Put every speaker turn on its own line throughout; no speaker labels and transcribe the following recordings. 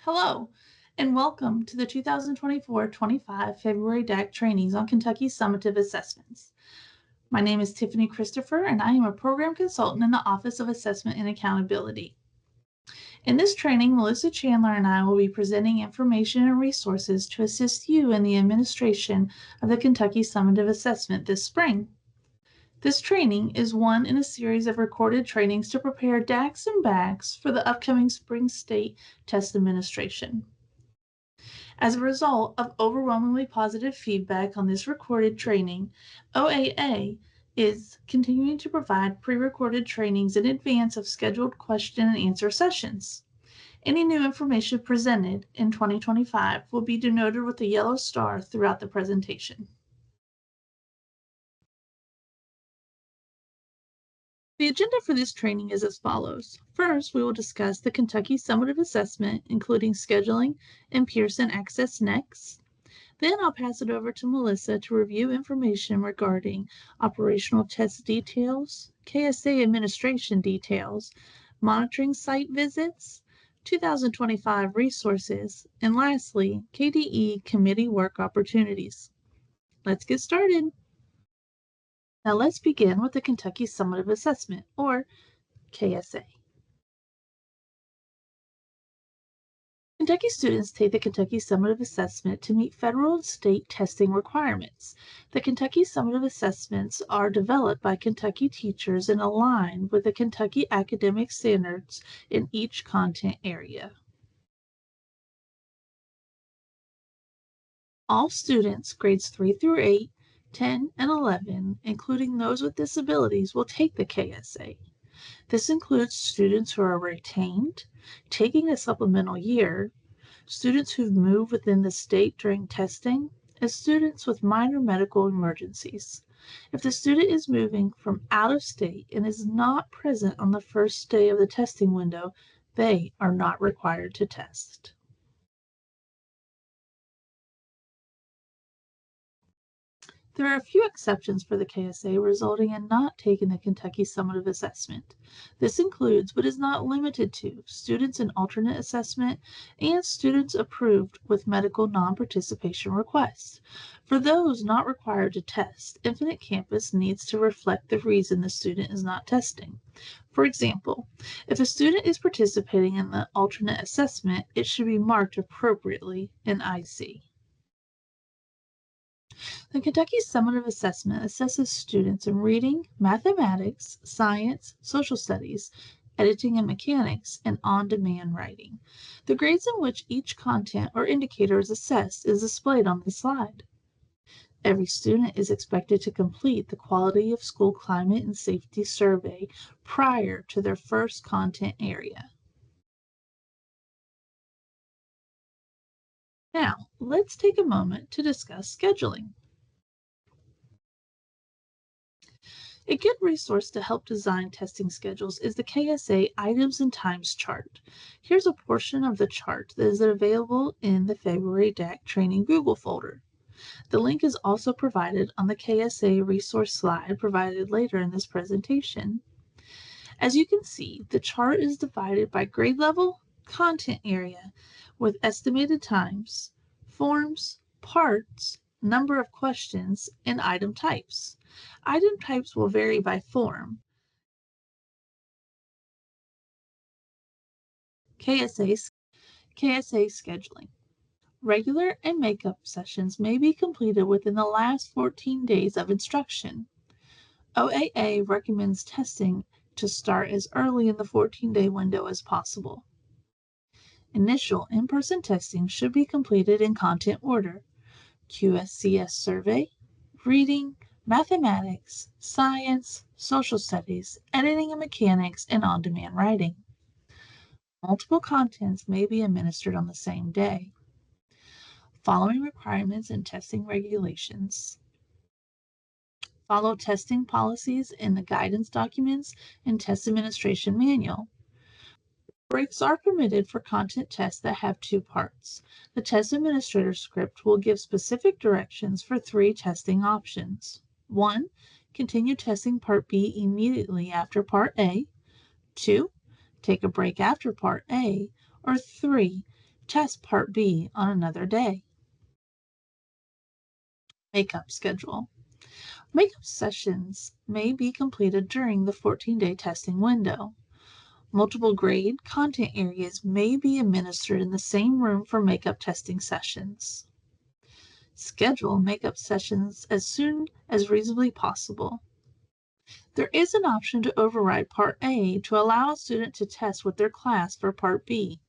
Hello, and welcome to the 2024-25 February DAC trainings on Kentucky's summative assessments. My name is Tiffany Christopher, and I am a program consultant in the Office of Assessment and Accountability. In this training, Melissa Chandler and I will be presenting information and resources to assist you in the administration of the Kentucky Summative Assessment this spring. This training is one in a series of recorded trainings to prepare DACs and BACs for the upcoming spring state test administration. As a result of overwhelmingly positive feedback on this recorded training, OAA is continuing to provide pre-recorded trainings in advance of scheduled question and answer sessions. Any new information presented in 2025 will be denoted with a yellow star throughout the presentation. The agenda for this training is as follows. First, we will discuss the Kentucky Summative Assessment, including scheduling and PearsonAccess next. Then I'll pass it over to Melissa to review information regarding operational test details, KSA administration details, monitoring site visits, 2025 resources, and lastly, KDE committee work opportunities. Let's get started. Now let's begin with the Kentucky Summative Assessment, or KSA. Kentucky students take the Kentucky Summative Assessment to meet federal and state testing requirements. The Kentucky Summative Assessments are developed by Kentucky teachers and align with the Kentucky academic standards in each content area. All students, grades 3 through 8, 10, and 11, including those with disabilities, will take the KSA. This includes students who are retained, taking a supplemental year, students who've moved within the state during testing, and students with minor medical emergencies. If the student is moving from out of state and is not present on the first day of the testing window, they are not required to test. There are a few exceptions for the KSA resulting in not taking the Kentucky Summative Assessment. This includes, but is not limited to, students in alternate assessment and students approved with medical non-participation requests. For those not required to test, Infinite Campus needs to reflect the reason the student is not testing. For example, if a student is participating in the alternate assessment, it should be marked appropriately in IC. The Kentucky Summative Assessment assesses students in reading, mathematics, science, social studies, editing and mechanics, and on-demand writing. The grades in which each content or indicator is assessed is displayed on the slide. Every student is expected to complete the Quality of School Climate and Safety Survey prior to their first content area. Now, let's take a moment to discuss scheduling. A good resource to help design testing schedules is the KSA Items and Times chart. Here's a portion of the chart that is available in the February DAC Training Google folder. The link is also provided on the KSA resource slide provided later in this presentation. As you can see, the chart is divided by grade level, content area, with estimated times, forms, parts, number of questions, and item types. Item types will vary by form. KSA scheduling. Regular and makeup sessions may be completed within the last 14 days of instruction. OAA recommends testing to start as early in the 14-day window as possible. Initial in-person testing should be completed in content order: QSCS survey, reading, mathematics, science, social studies, editing and mechanics, and on-demand writing. Multiple contents may be administered on the same day. Following requirements and testing regulations. Follow testing policies in the guidance documents and test administration manual. Breaks are permitted for content tests that have two parts. The test administrator script will give specific directions for 3 testing options. 1. Continue testing Part B immediately after Part A. 2. Take a break after Part A. Or 3. test Part B on another day. Makeup schedule. Makeup sessions may be completed during the 14-day testing window. Multiple grade content areas may be administered in the same room for makeup testing sessions. Schedule makeup sessions as soon as reasonably possible. There is an option to override Part A to allow a student to test with their class for Part B.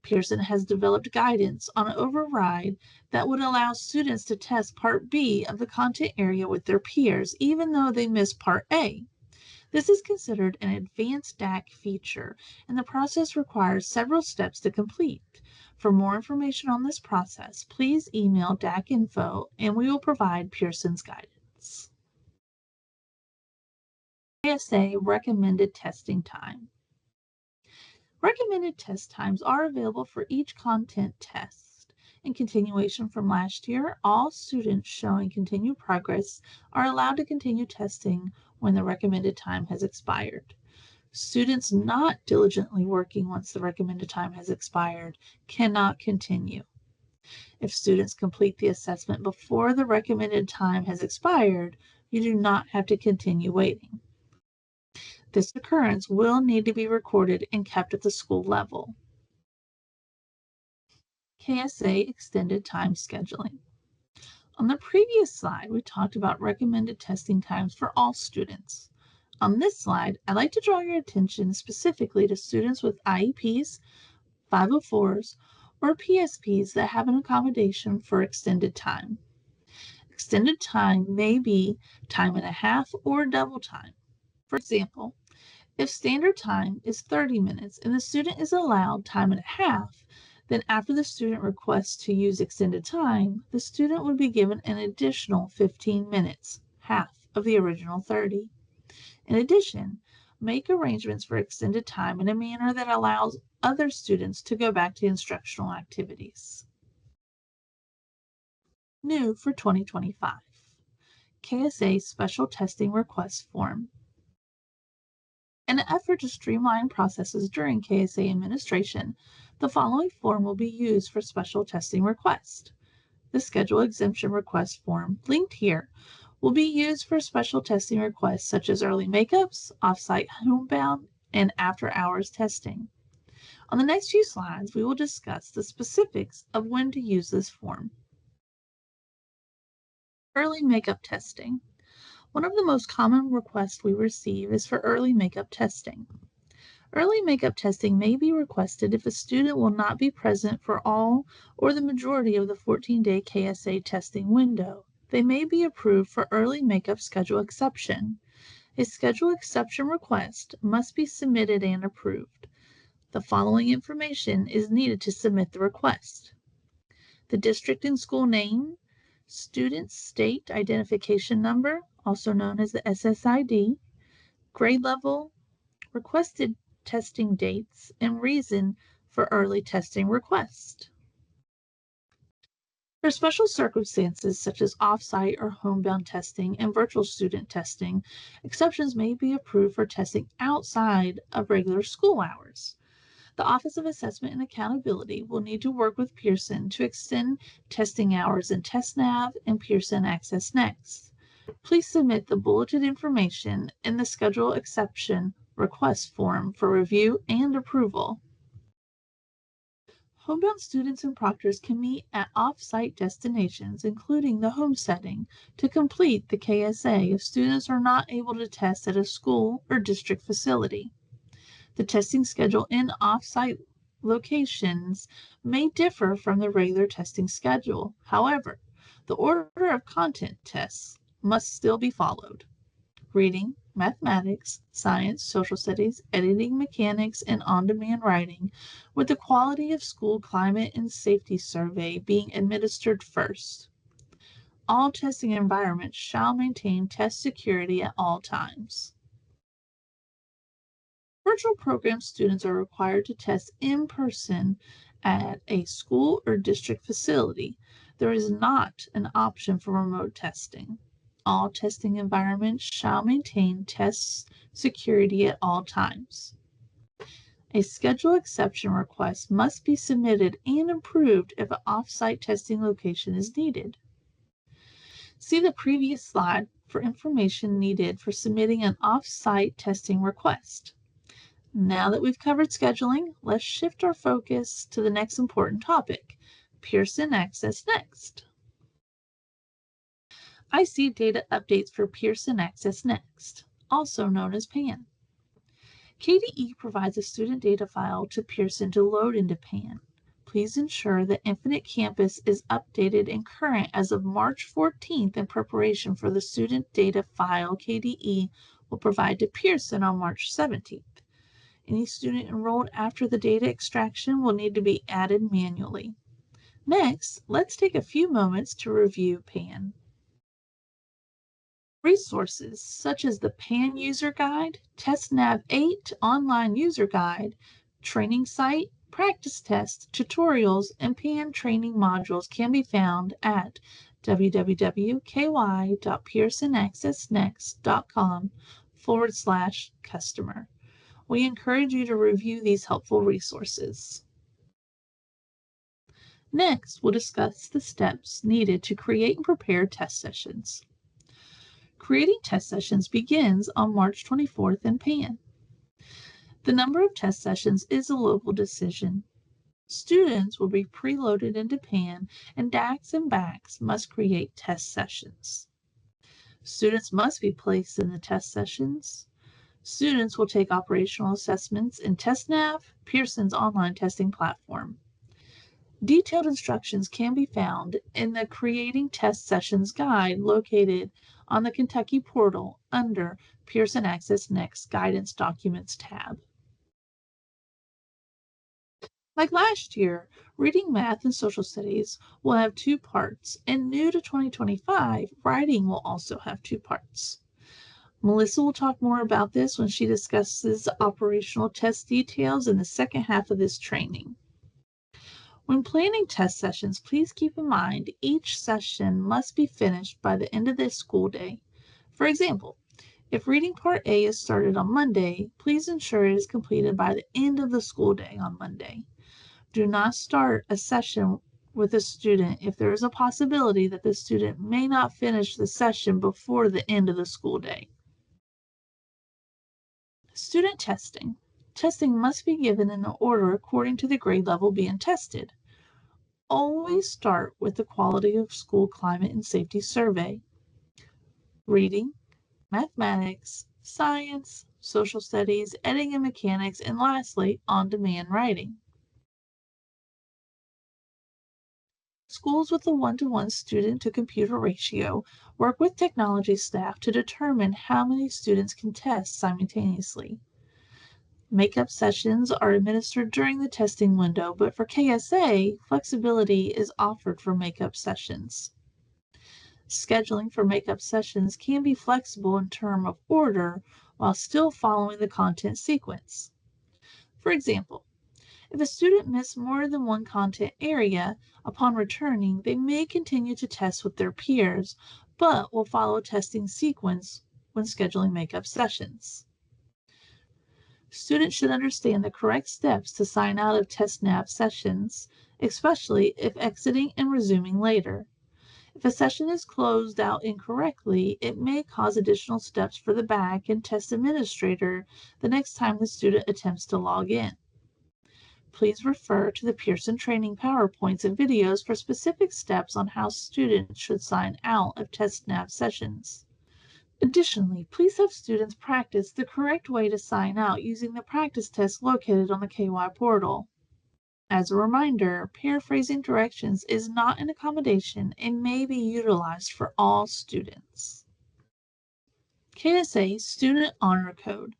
Pearson has developed guidance on an override that would allow students to test Part B of the content area with their peers, even though they missed Part A. This is considered an advanced DAC feature, and the process requires several steps to complete. For more information on this process, please email DAC info, and we will provide Pearson's guidance. KSA recommended testing time. Recommended test times are available for each content test. In continuation from last year, all students showing continued progress are allowed to continue testing when the recommended time has expired. Students not diligently working once the recommended time has expired cannot continue. If students complete the assessment before the recommended time has expired, you do not have to continue waiting. This occurrence will need to be recorded and kept at the school level. KSA extended time scheduling. On the previous slide, we talked about recommended testing times for all students. On this slide, I'd like to draw your attention specifically to students with IEPs, 504s, or PSPs that have an accommodation for extended time. Extended time may be time and a half or double time. For example, if standard time is 30 minutes and the student is allowed time and a half, then after the student requests to use extended time, the student would be given an additional 15 minutes, half of the original 30. In addition, make arrangements for extended time in a manner that allows other students to go back to instructional activities. New for 2025, KSA Special Testing Request Form. In an effort to streamline processes during KSA administration, the following form will be used for special testing requests. The Schedule Exemption Request form, linked here, will be used for special testing requests such as early makeups, off-site homebound, and after-hours testing. On the next few slides, we will discuss the specifics of when to use this form. Early makeup testing. One of the most common requests we receive is for early makeup testing. Early makeup testing may be requested if a student will not be present for all or the majority of the 14-day KSA testing window. They may be approved for early makeup schedule exception. A schedule exception request must be submitted and approved. The following information is needed to submit the request: the district and school name, student state identification number, also known as the SSID, grade level, requested testing dates, and reason for early testing request. For special circumstances such as off-site or homebound testing and virtual student testing, exceptions may be approved for testing outside of regular school hours. The Office of Assessment and Accountability will need to work with Pearson to extend testing hours in TestNav and PearsonAccess Next. Please submit the bulleted information in the Schedule Exception Request form for review and approval. Homebound students and proctors can meet at off-site destinations, including the home setting, to complete the KSA if students are not able to test at a school or district facility. The testing schedule in off-site locations may differ from the regular testing schedule. However, the order of content tests must still be followed: reading, mathematics, science, social studies, editing, mechanics, and on-demand writing, with the quality of school climate and safety survey being administered first. All testing environments shall maintain test security at all times. Virtual program students are required to test in person at a school or district facility. There is not an option for remote testing. All testing environments shall maintain test security at all times. A schedule exception request must be submitted and approved if an off-site testing location is needed. See the previous slide for information needed for submitting an off-site testing request. Now that we've covered scheduling, let's shift our focus to the next important topic, PearsonAccess Next. I see data updates for PearsonAccess Next, also known as PAN. KDE provides a student data file to Pearson to load into PAN. Please ensure that Infinite Campus is updated and current as of March 14th in preparation for the student data file KDE will provide to Pearson on March 17th. Any student enrolled after the data extraction will need to be added manually. Next, let's take a few moments to review PAN. Resources such as the PAN User Guide, TestNav 8 Online User Guide, Training Site, Practice Tests, Tutorials, and PAN training modules can be found at www.pearsonaccessnext.com/customer. We encourage you to review these helpful resources. Next, we'll discuss the steps needed to create and prepare test sessions. Creating test sessions begins on March 24th in PAN. The number of test sessions is a local decision. Students will be preloaded into PAN, and DACs and BACs must create test sessions. Students must be placed in the test sessions. Students will take operational assessments in TestNav, Pearson's online testing platform. Detailed instructions can be found in the Creating Test Sessions guide located on the Kentucky portal under PearsonAccess Next Guidance Documents tab. Like last year, Reading, Math, and Social Studies will have 2 parts, and new to 2025, Writing will also have 2 parts. Melissa will talk more about this when she discusses operational test details in the second half of this training. When planning test sessions, please keep in mind each session must be finished by the end of the school day. For example, if reading part A is started on Monday, please ensure it is completed by the end of the school day on Monday. Do not start a session with a student if there is a possibility that the student may not finish the session before the end of the school day. Student testing. Testing must be given in order according to the grade level being tested. Always start with the Quality of School Climate and Safety Survey. Reading, mathematics, science, social studies, editing and mechanics, and lastly, on-demand writing. Schools with a 1-to-1 student-to-computer ratio work with technology staff to determine how many students can test simultaneously. Makeup sessions are administered during the testing window, but for KSA, flexibility is offered for makeup sessions. Scheduling for makeup sessions can be flexible in terms of order while still following the content sequence. For example, if a student missed more than one content area, upon returning, they may continue to test with their peers, but will follow a testing sequence when scheduling makeup sessions. Students should understand the correct steps to sign out of TestNav sessions, especially if exiting and resuming later. If a session is closed out incorrectly, it may cause additional steps for the BAC and test administrator the next time the student attempts to log in. Please refer to the Pearson training PowerPoints and videos for specific steps on how students should sign out of TestNav sessions. Additionally, please have students practice the correct way to sign out using the practice test located on the KY portal. As a reminder, paraphrasing directions is not an accommodation and may be utilized for all students. KSA Student Honor Code.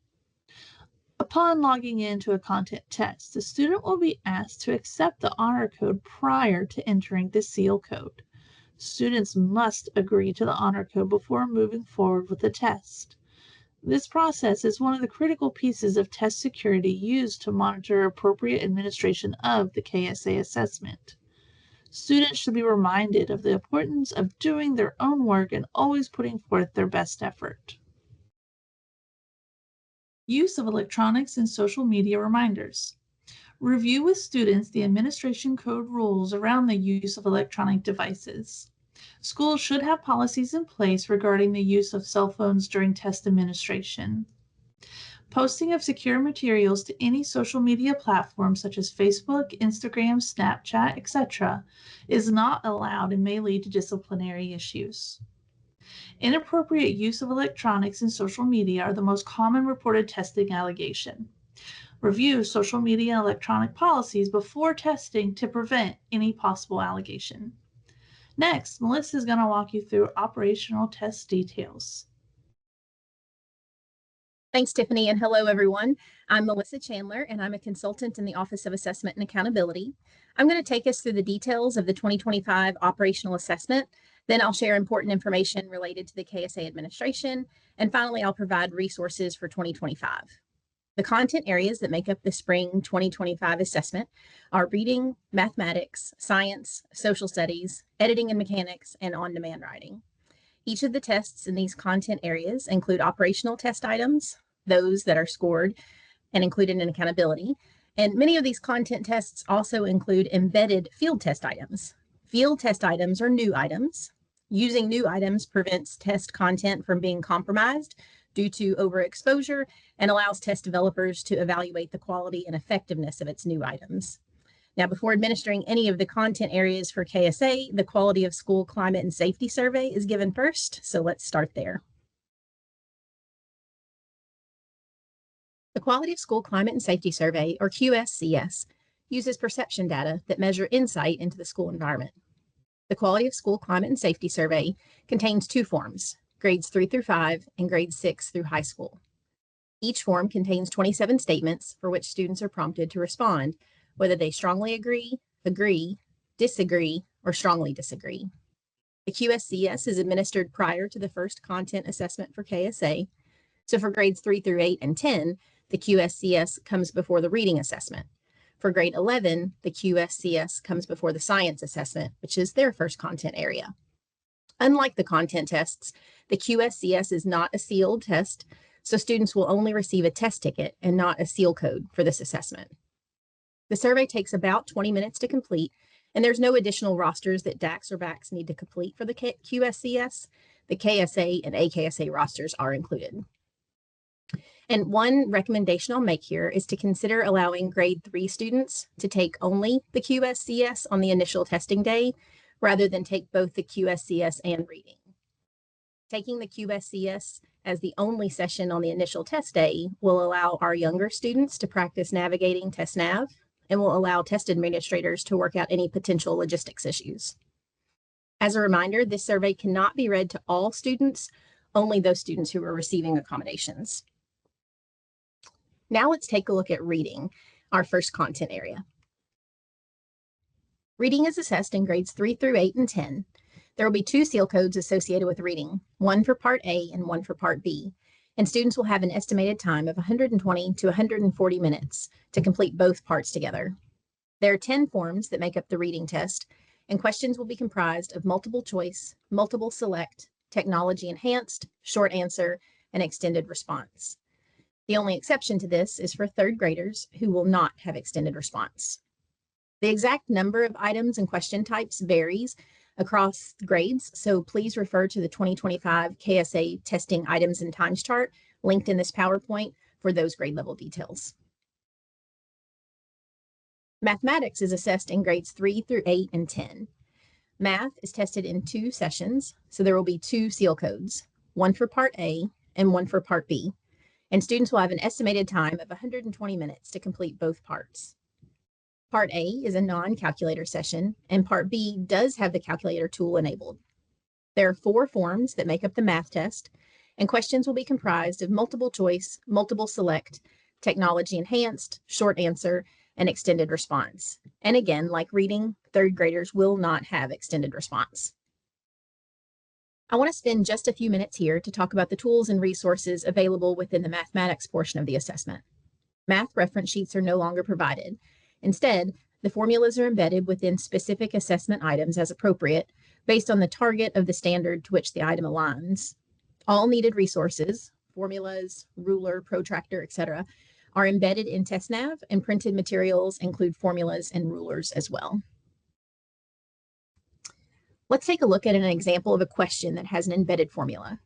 Upon logging into a content test, the student will be asked to accept the honor code prior to entering the seal code. Students must agree to the honor code before moving forward with the test. This process is one of the critical pieces of test security used to monitor appropriate administration of the KSA assessment. Students should be reminded of the importance of doing their own work and always putting forth their best effort. Use of electronics and social media reminders. Review with students the administration code rules around the use of electronic devices. Schools should have policies in place regarding the use of cell phones during test administration. Posting of secure materials to any social media platform such as Facebook, Instagram, Snapchat, etc. is not allowed and may lead to disciplinary issues. Inappropriate use of electronics and social media are the most common reported testing allegation. Review social media and electronic policies before testing to prevent any possible allegation. Next, Melissa is going to walk you through operational test details.
Thanks, Tiffany, and hello, everyone. I'm Melissa Chandler, and I'm a consultant in the Office of Assessment and Accountability. I'm going to take us through the details of the 2025 operational assessment. Then I'll share important information related to the KSA administration. And finally, I'll provide resources for 2025. The content areas that make up the spring 2025 assessment are reading, mathematics, science, social studies, editing and mechanics, and on-demand writing. Each of the tests in these content areas include operational test items, those that are scored and included in accountability. And many of these content tests also include embedded field test items. Field test items are new items. Using new items prevents test content from being compromised due to overexposure and allows test developers to evaluate the quality and effectiveness of its new items. Now, before administering any of the content areas for KSA, the Quality of School Climate and Safety Survey is given first, so let's start there. The Quality of School Climate and Safety Survey, or QSCS, uses perception data that measure insight into the school environment. The Quality of School Climate and Safety Survey contains two forms, grades 3 through 5 and grades 6 through high school. Each form contains 27 statements for which students are prompted to respond, whether they strongly agree, disagree, or strongly disagree. The QSCS is administered prior to the first content assessment for KSA. So for grades 3 through 8 and 10, the QSCS comes before the reading assessment. For grade 11, the QSCS comes before the science assessment, which is their first content area. Unlike the content tests, the QSCS is not a sealed test, so students will only receive a test ticket and not a seal code for this assessment. The survey takes about 20 minutes to complete, and there's no additional rosters that DACs or BACs need to complete for the QSCS. The KSA and AKSA rosters are included. And one recommendation I'll make here is to consider allowing grade 3 students to take only the QSCS on the initial testing day, rather than take both the QSCS and reading. Taking the QSCS as the only session on the initial test day will allow our younger students to practice navigating TestNav and will allow test administrators to work out any potential logistics issues. As a reminder, this survey cannot be read to all students, only those students who are receiving accommodations. Now let's take a look at reading, our first content area. Reading is assessed in grades 3 through 8 and 10. There will be two seal codes associated with reading, one for Part A and one for Part B, and students will have an estimated time of 120 to 140 minutes to complete both parts together. There are 10 forms that make up the reading test, and questions will be comprised of multiple choice, multiple select, technology enhanced, short answer, and extended response. The only exception to this is for third graders who will not have extended response. The exact number of items and question types varies across grades, so please refer to the 2025 KSA testing items and times chart linked in this PowerPoint for those grade level details. Mathematics is assessed in grades 3 through 8 and 10. Math is tested in two sessions, so there will be two seal codes, one for Part A and one for Part B, and students will have an estimated time of 120 minutes to complete both parts. Part A is a non-calculator session, and Part B does have the calculator tool enabled. There are 4 forms that make up the math test, and questions will be comprised of multiple choice, multiple select, technology enhanced, short answer, and extended response. And again, like reading, third graders will not have extended response. I want to spend just a few minutes here to talk about the tools and resources available within the mathematics portion of the assessment. Math reference sheets are no longer provided. Instead, the formulas are embedded within specific assessment items as appropriate, based on the target of the standard to which the item aligns. All needed resources, formulas, ruler, protractor, etc., are embedded in TestNav, and printed materials include formulas and rulers as well. Let's take a look at an example of a question that has an embedded formula.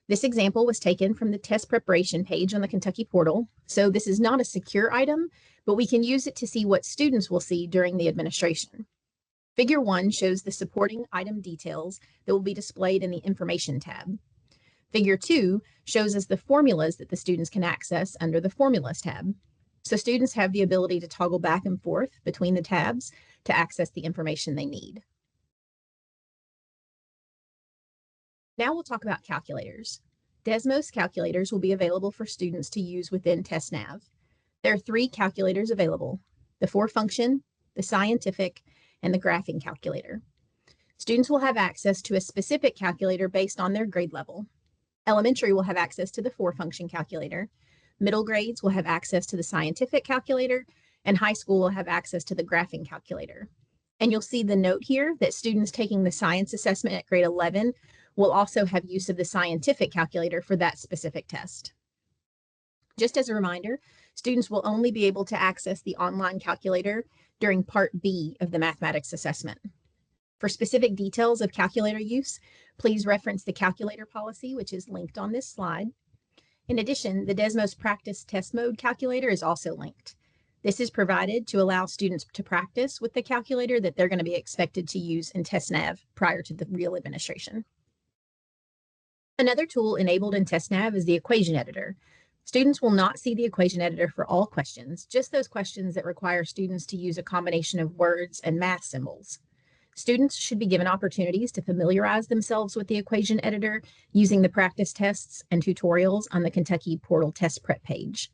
This example was taken from the test preparation page on the Kentucky portal, so this is not a secure item, but we can use it to see what students will see during the administration. Figure 1 shows the supporting item details that will be displayed in the Information tab. Figure 2 shows us the formulas that the students can access under the Formulas tab. So students have the ability to toggle back and forth between the tabs to access the information they need. Now we'll talk about calculators. Desmos calculators will be available for students to use within TestNav. There are 3 calculators available: the 4-function, the scientific, and the graphing calculator. Students will have access to a specific calculator based on their grade level. Elementary will have access to the 4-function calculator. Middle grades will have access to the scientific calculator, and high school will have access to the graphing calculator. And you'll see the note here that students taking the science assessment at grade 11 will also have use of the scientific calculator for that specific test. Just as a reminder, students will only be able to access the online calculator during Part B of the mathematics assessment. For specific details of calculator use, please reference the calculator policy, which is linked on this slide. In addition, the Desmos Practice Test Mode calculator is also linked. This is provided to allow students to practice with the calculator that they're going to be expected to use in TestNav prior to the real administration. Another tool enabled in TestNav is the equation editor. Students will not see the equation editor for all questions, just those questions that require students to use a combination of words and math symbols. Students should be given opportunities to familiarize themselves with the equation editor using the practice tests and tutorials on the Kentucky Portal Test Prep page.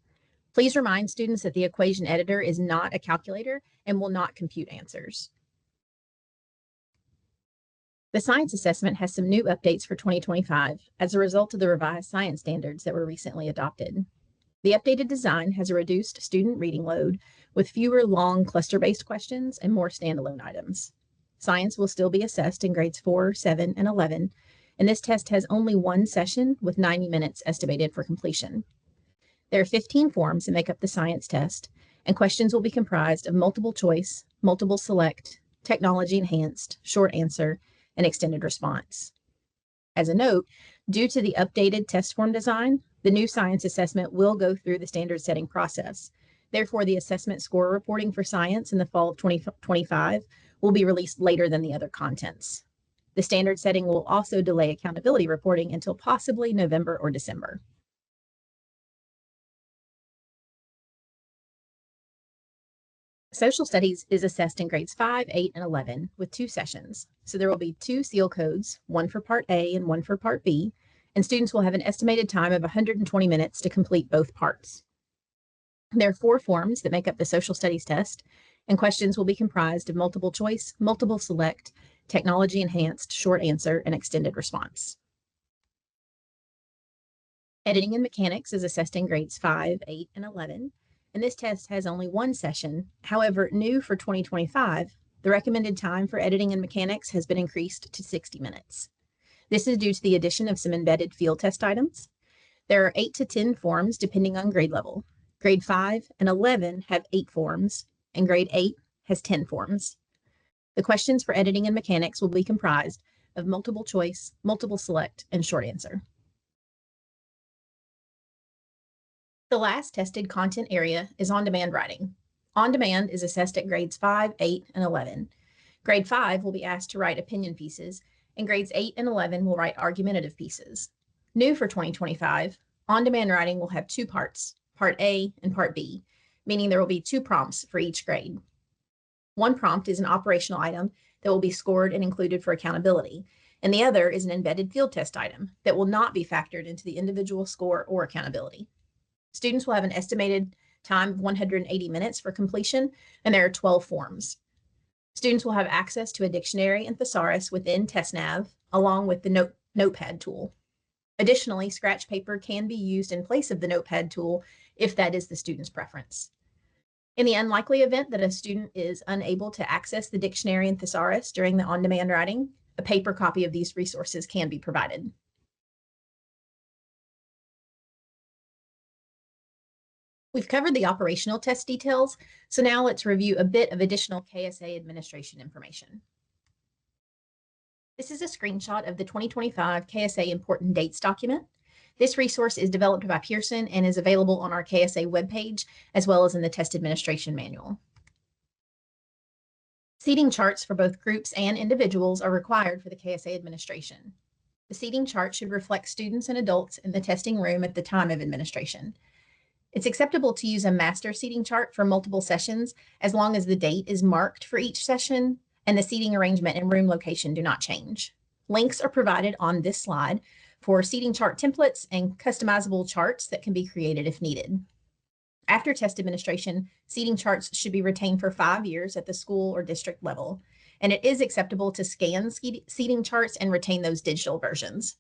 Please remind students that the equation editor is not a calculator and will not compute answers. The science assessment has some new updates for 2025 as a result of the revised science standards that were recently adopted. The updated design has a reduced student reading load with fewer long cluster-based questions and more standalone items. Science will still be assessed in grades 4, 7, and 11, and this test has only one session with 90 minutes estimated for completion. There are 15 forms that make up the science test, and questions will be comprised of multiple choice, multiple select, technology enhanced, short answer, and extended response. As a note, due to the updated test form design, the new science assessment will go through the standard setting process. Therefore, the assessment score reporting for science in the fall of 2025 will be released later than the other contents. The standard setting will also delay accountability reporting until possibly November or December. Social studies is assessed in grades 5, 8, and 11 with 2 sessions. So there will be 2 seal codes, one for Part A and one for Part B, and students will have an estimated time of 120 minutes to complete both parts. There are 4 forms that make up the social studies test, and questions will be comprised of multiple choice, multiple select, technology enhanced, short answer, and extended response. Editing and mechanics is assessed in grades 5, 8, and 11. And this test has only one session. However, new for 2025, the recommended time for editing and mechanics has been increased to 60 minutes. This is due to the addition of some embedded field test items. There are 8 to 10 forms depending on grade level. Grade 5 and 11 have 8 forms, and grade 8 has 10 forms. The questions for editing and mechanics will be comprised of multiple choice, multiple select, and short answer. The last tested content area is on-demand writing. On-demand is assessed at grades 5, 8, and 11. Grade 5 will be asked to write opinion pieces, and grades 8 and 11 will write argumentative pieces. New for 2025, on-demand writing will have 2 parts, Part A and Part B, meaning there will be 2 prompts for each grade. One prompt is an operational item that will be scored and included for accountability, and the other is an embedded field test item that will not be factored into the individual score or accountability. Students will have an estimated time of 180 minutes for completion, and there are 12 forms. Students will have access to a dictionary and thesaurus within TestNav, along with the notepad tool. Additionally, scratch paper can be used in place of the notepad tool if that is the student's preference. In the unlikely event that a student is unable to access the dictionary and thesaurus during the on-demand writing, a paper copy of these resources can be provided. We've covered the operational test details, so now let's review a bit of additional KSA administration information. This is a screenshot of the 2025 KSA Important Dates document. This resource is developed by Pearson and is available on our KSA webpage, as well as in the test administration manual. Seating charts for both groups and individuals are required for the KSA administration. The seating chart should reflect students and adults in the testing room at the time of administration. It's acceptable to use a master seating chart for multiple sessions as long as the date is marked for each session and the seating arrangement and room location do not change. Links are provided on this slide for seating chart templates and customizable charts that can be created if needed. After test administration, seating charts should be retained for 5 years at the school or district level, and it is acceptable to scan seating charts and retain those digital versions.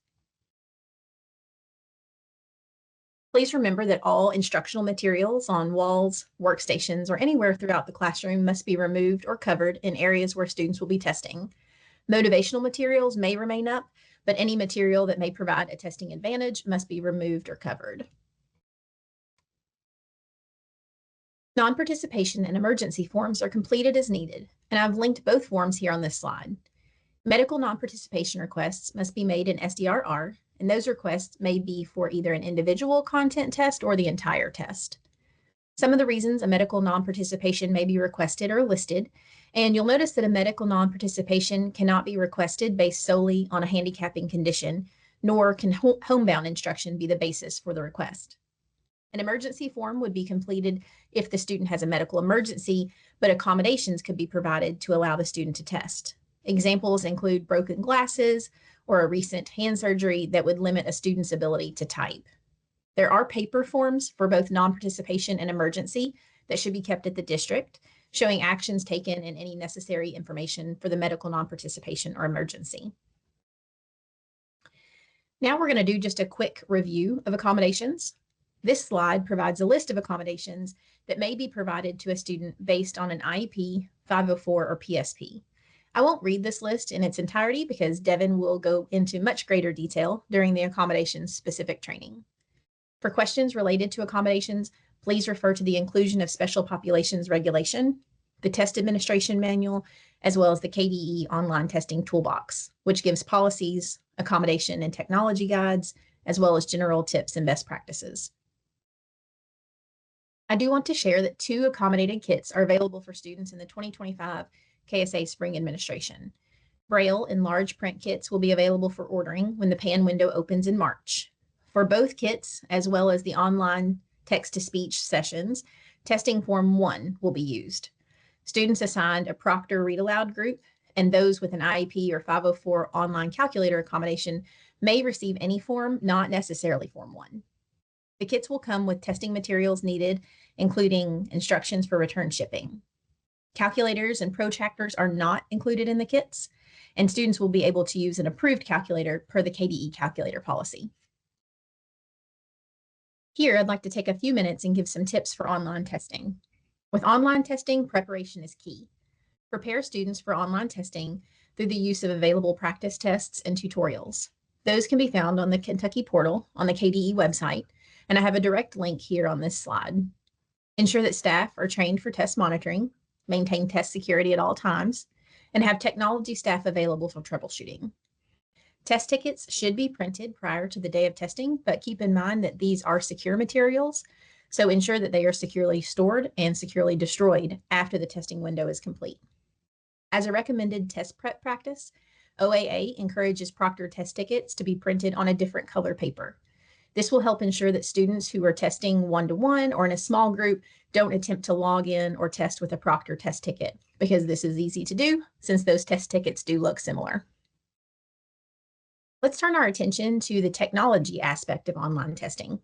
Please remember that all instructional materials on walls, workstations, or anywhere throughout the classroom must be removed or covered in areas where students will be testing. Motivational materials may remain up, but any material that may provide a testing advantage must be removed or covered. Non-participation and emergency forms are completed as needed, and I've linked both forms here on this slide. Medical non-participation requests must be made in SDRR, and those requests may be for either an individual content test or the entire test. Some of the reasons a medical non-participation may be requested are listed, and you'll notice that a medical non-participation cannot be requested based solely on a handicapping condition, nor can homebound instruction be the basis for the request. An emergency form would be completed if the student has a medical emergency, but accommodations could be provided to allow the student to test. Examples include broken glasses or a recent hand surgery that would limit a student's ability to type. There are paper forms for both non-participation and emergency that should be kept at the district, showing actions taken and any necessary information for the medical non-participation or emergency. Now we're going to do just a quick review of accommodations. This slide provides a list of accommodations that may be provided to a student based on an IEP, 504, or PSP. I won't read this list in its entirety because Devin will go into much greater detail during the accommodations specific training. For questions related to accommodations, please refer to the Inclusion of Special Populations Regulation, the Test Administration Manual, as well as the KDE Online Testing Toolbox, which gives policies, accommodation and technology guides, as well as general tips and best practices. I do want to share that 2 accommodated kits are available for students in the 2025 KSA Spring Administration. Braille and large print kits will be available for ordering when the PAN window opens in March. For both kits, as well as the online text-to-speech sessions, testing form 1 will be used. Students assigned a Proctor Read Aloud group and those with an IEP or 504 online calculator accommodation may receive any form, not necessarily form 1. The kits will come with testing materials needed, including instructions for return shipping. Calculators and protractors are not included in the kits, and students will be able to use an approved calculator per the KDE calculator policy. Here, I'd like to take a few minutes and give some tips for online testing. With online testing, preparation is key. Prepare students for online testing through the use of available practice tests and tutorials. Those can be found on the Kentucky portal on the KDE website, and I have a direct link here on this slide. Ensure that staff are trained for test monitoring, maintain test security at all times, and have technology staff available for troubleshooting. Test tickets should be printed prior to the day of testing, but keep in mind that these are secure materials, so ensure that they are securely stored and securely destroyed after the testing window is complete. As a recommended test prep practice, OAA encourages proctored test tickets to be printed on a different color paper. This will help ensure that students who are testing one-to-one or in a small group don't attempt to log in or test with a proctored test ticket, because this is easy to do since those test tickets do look similar. Let's turn our attention to the technology aspect of online testing.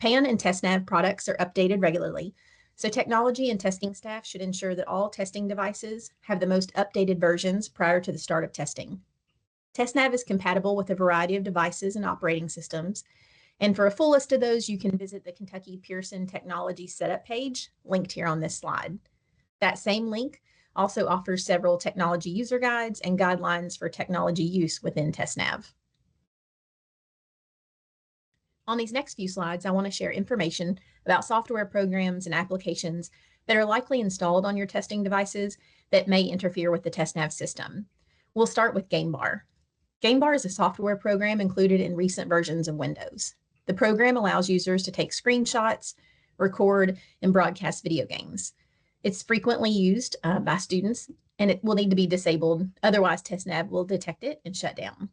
PAN and TestNav products are updated regularly, so technology and testing staff should ensure that all testing devices have the most updated versions prior to the start of testing. TestNav is compatible with a variety of devices and operating systems, and for a full list of those, you can visit the Kentucky Pearson Technology Setup page, linked here on this slide. That same link also offers several technology user guides and guidelines for technology use within TestNav. On these next few slides, I want to share information about software programs and applications that are likely installed on your testing devices that may interfere with the TestNav system. We'll start with GameBar. GameBar is a software program included in recent versions of Windows. The program allows users to take screenshots, record, and broadcast video games. It's frequently used by students, and it will need to be disabled. Otherwise, TestNav will detect it and shut down.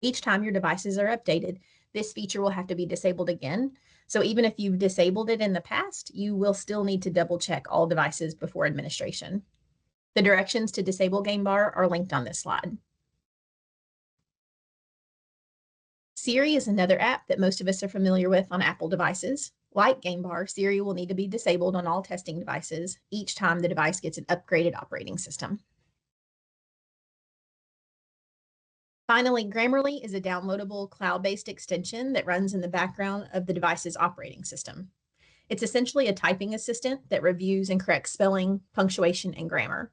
Each time your devices are updated, this feature will have to be disabled again. So even if you've disabled it in the past, you will still need to double check all devices before administration. The directions to disable GameBar are linked on this slide. Siri is another app that most of us are familiar with on Apple devices. Like GameBar, Siri will need to be disabled on all testing devices each time the device gets an upgraded operating system. Finally, Grammarly is a downloadable cloud-based extension that runs in the background of the device's operating system. It's essentially a typing assistant that reviews and corrects spelling, punctuation, and grammar.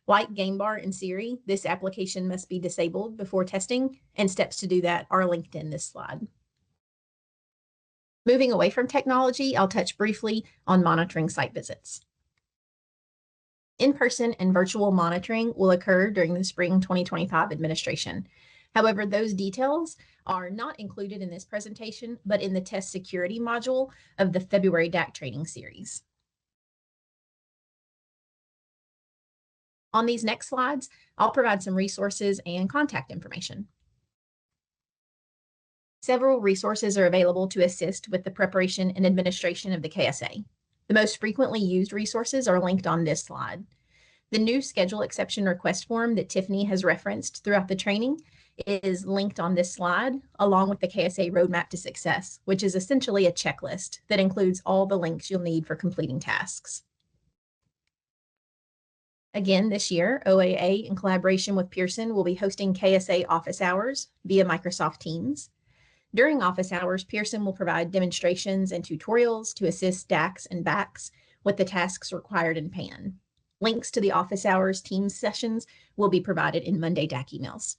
Like GameBar and Siri, this application must be disabled before testing, and steps to do that are linked in this slide. Moving away from technology, I'll touch briefly on monitoring site visits. In-person and virtual monitoring will occur during the spring 2025 administration. However, those details are not included in this presentation, but in the test security module of the February DAC training series. On these next slides, I'll provide some resources and contact information. Several resources are available to assist with the preparation and administration of the KSA. The most frequently used resources are linked on this slide. The new schedule exception request form that Tiffany has referenced throughout the training is linked on this slide, along with the KSA Roadmap to Success, which is essentially a checklist that includes all the links you'll need for completing tasks. Again, this year, OAA, in collaboration with Pearson, will be hosting KSA office hours via Microsoft Teams. During office hours, Pearson will provide demonstrations and tutorials to assist DACs and BACs with the tasks required in PAN. Links to the office hours Teams sessions will be provided in Monday DAC emails.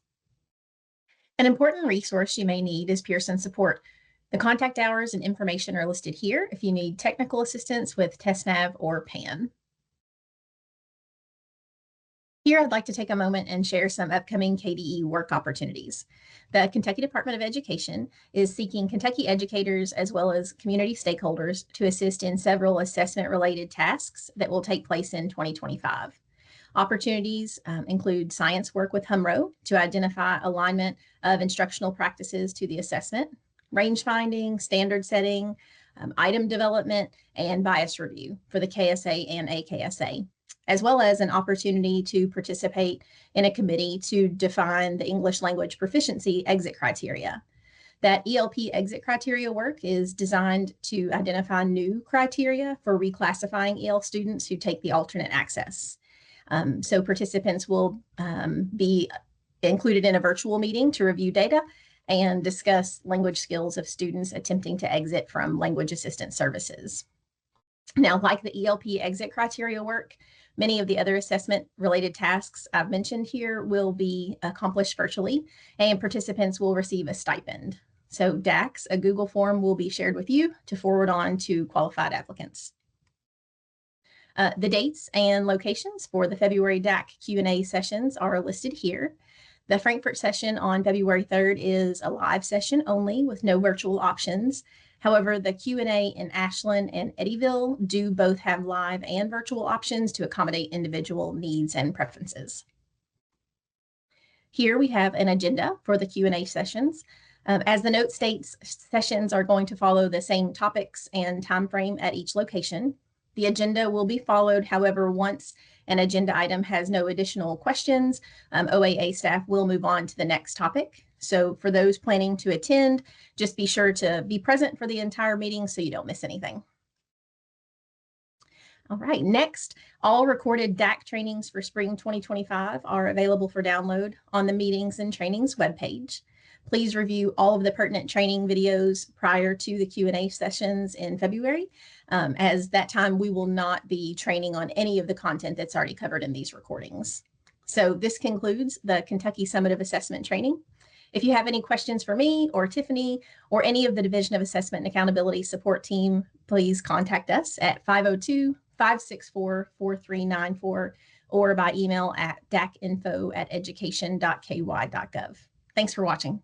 An important resource you may need is Pearson support. The contact hours and information are listed here if you need technical assistance with TestNav or PAN. Here, I'd like to take a moment and share some upcoming KDE work opportunities. The Kentucky Department of Education is seeking Kentucky educators as well as community stakeholders to assist in several assessment-related tasks that will take place in 2025. Opportunities include science work with HMRO to identify alignment of instructional practices to the assessment, range finding, standard setting, item development, and bias review for the KSA and AKSA, as well as an opportunity to participate in a committee to define the English language proficiency exit criteria. That ELP exit criteria work is designed to identify new criteria for reclassifying EL students who take the alternate access. So participants will be included in a virtual meeting to review data and discuss language skills of students attempting to exit from language assistance services. Now, like the ELP exit criteria work, many of the other assessment-related tasks I've mentioned here will be accomplished virtually, and participants will receive a stipend. So DACs, a Google form, will be shared with you to forward on to qualified applicants. The dates and locations for the February DAC Q&A sessions are listed here. The Frankfurt session on February 3rd is a live session only with no virtual options. However, the Q&A in Ashland and Eddyville do both have live and virtual options to accommodate individual needs and preferences. Here we have an agenda for the Q&A sessions. As the note states, sessions are going to follow the same topics and time frame at each location. The agenda will be followed, however, once an agenda item has no additional questions, OAA staff will move on to the next topic. So for those planning to attend, just be sure to be present for the entire meeting so you don't miss anything. All right, next, all recorded DAC trainings for spring 2025 are available for download on the Meetings and Trainings webpage. Please review all of the pertinent training videos prior to the Q&A sessions in February, as that time we will not be training on any of the content that's already covered in these recordings. So this concludes the Kentucky Summative Assessment Training. If you have any questions for me or Tiffany or any of the Division of Assessment and Accountability support team, please contact us at 502-564-4394 or by email at dacinfo@education.ky.gov. Thanks for watching.